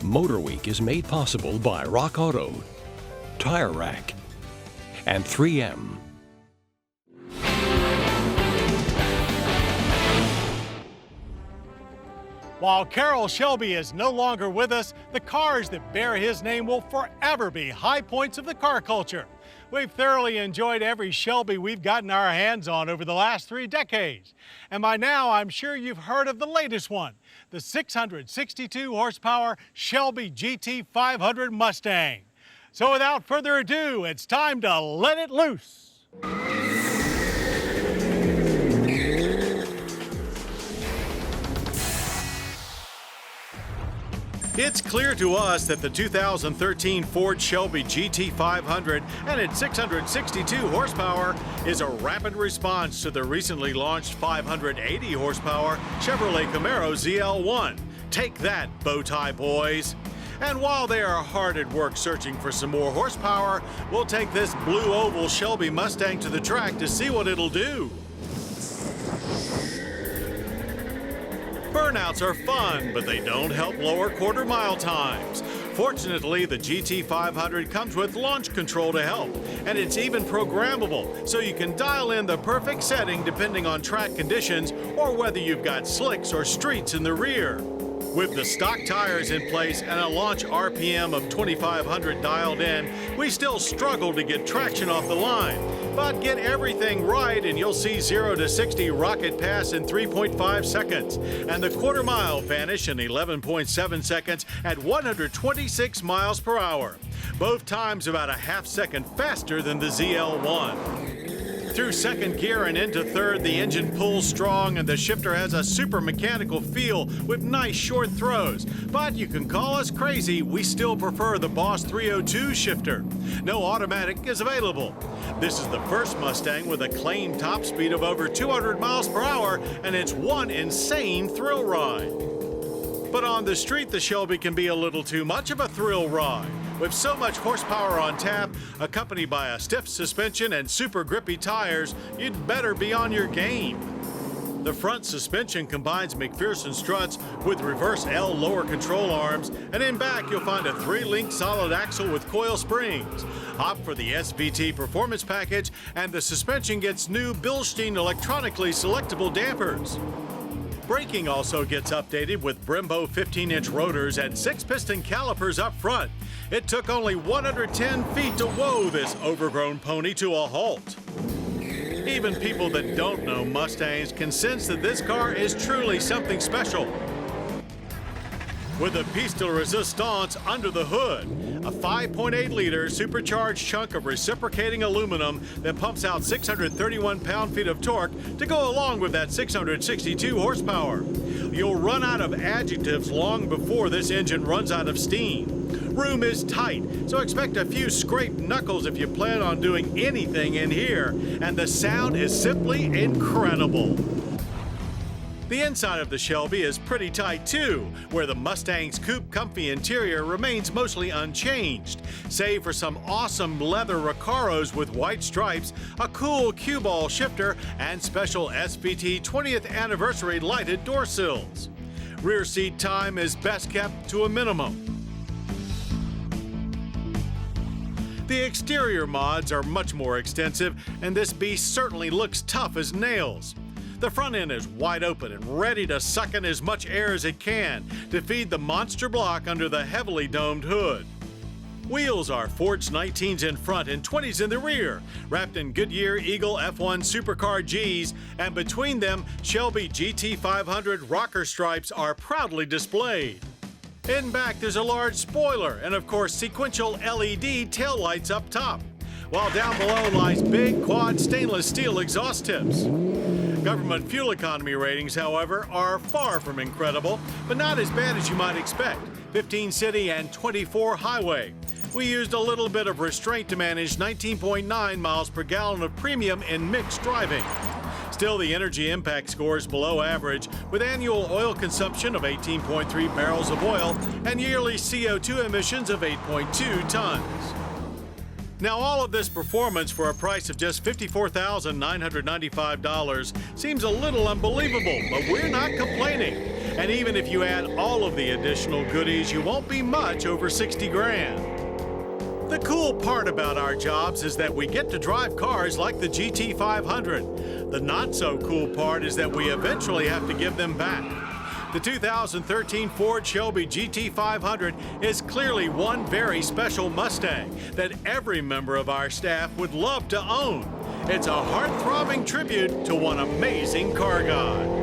MotorWeek is made possible by Rock Auto, Tire Rack, and 3M. While Carroll Shelby is no longer with us, the cars that bear his name will forever be high points of the car culture. We've thoroughly enjoyed every Shelby we've gotten our hands on over the last 3 decades. And by now, I'm sure you've heard of the latest one, the 662 horsepower Shelby GT500 Mustang. So without further ado, it's time to let it loose. It's clear to us that the 2013 Ford Shelby GT500 and its 662 horsepower is a rapid response to the recently launched 580 horsepower Chevrolet Camaro ZL1. Take that, Bowtie boys. And while they are hard at work searching for some more horsepower, we'll take this blue oval Shelby Mustang to the track to see what it'll do. Burnouts are fun, but they don't help lower quarter-mile times. Fortunately, the GT500 comes with launch control to help, and it's even programmable, so you can dial in the perfect setting depending on track conditions or whether you've got slicks or streets in the rear. With the stock tires in place and a launch RPM of 2,500 dialed in, we still struggle to get traction off the line. But get everything right and you'll see 0 to 60 rocket pass in 3.5 seconds, and the quarter mile vanish in 11.7 seconds at 126 miles per hour. Both times about a half second faster than the ZL1. Through second gear and into third, the engine pulls strong and the shifter has a super mechanical feel with nice short throws. But you can call us crazy, we still prefer the Boss 302 shifter. No automatic is available. This is the first Mustang with a claimed top speed of over 200 miles per hour, and it's one insane thrill ride. But on the street, the Shelby can be a little too much of a thrill ride. With so much horsepower on tap, accompanied by a stiff suspension and super grippy tires, you'd better be on your game. The front suspension combines McPherson struts with reverse L lower control arms, and in back you'll find a 3-link solid axle with coil springs. Opt for the SVT Performance Package, and the suspension gets new Bilstein electronically selectable dampers. Braking also gets updated with Brembo 15-inch rotors and 6-piston calipers up front. It took only 110 feet to whoa this overgrown pony to a halt. Even people that don't know Mustangs can sense that this car is truly something special. With a piece de resistance under the hood, a 5.8-liter supercharged chunk of reciprocating aluminum that pumps out 631 pound-feet of torque to go along with that 662 horsepower. You'll run out of adjectives long before this engine runs out of steam. Room is tight, so expect a few scraped knuckles if you plan on doing anything in here, and the sound is simply incredible. The inside of the Shelby is pretty tight too, where the Mustang's coupe comfy interior remains mostly unchanged, save for some awesome leather Recaros with white stripes, a cool cue ball shifter, and special SVT 20th anniversary lighted door sills. Rear seat time is best kept to a minimum. The exterior mods are much more extensive, and this beast certainly looks tough as nails. The front end is wide open and ready to suck in as much air as it can to feed the monster block under the heavily domed hood. Wheels are forged 19s in front and 20s in the rear, wrapped in Goodyear Eagle F1 Supercar Gs, and between them, Shelby GT500 rocker stripes are proudly displayed. In back, there's a large spoiler and, of course, sequential LED taillights up top, while down below lies big quad stainless steel exhaust tips. Government fuel economy ratings, however, are far from incredible, but not as bad as you might expect. 15 city and 24 highway. We used a little bit of restraint to manage 19.9 miles per gallon of premium in mixed driving. Still, the energy impact score is below average, with annual oil consumption of 18.3 barrels of oil and yearly CO2 emissions of 8.2 tons. Now, all of this performance for a price of just $54,995 seems a little unbelievable, but we're not complaining. And even if you add all of the additional goodies, you won't be much over 60 grand. The cool part about our jobs is that we get to drive cars like the GT500. The not so cool part is that we eventually have to give them back. The 2013 Ford Shelby GT500 is clearly one very special Mustang that every member of our staff would love to own. It's a heart-throbbing tribute to one amazing car god.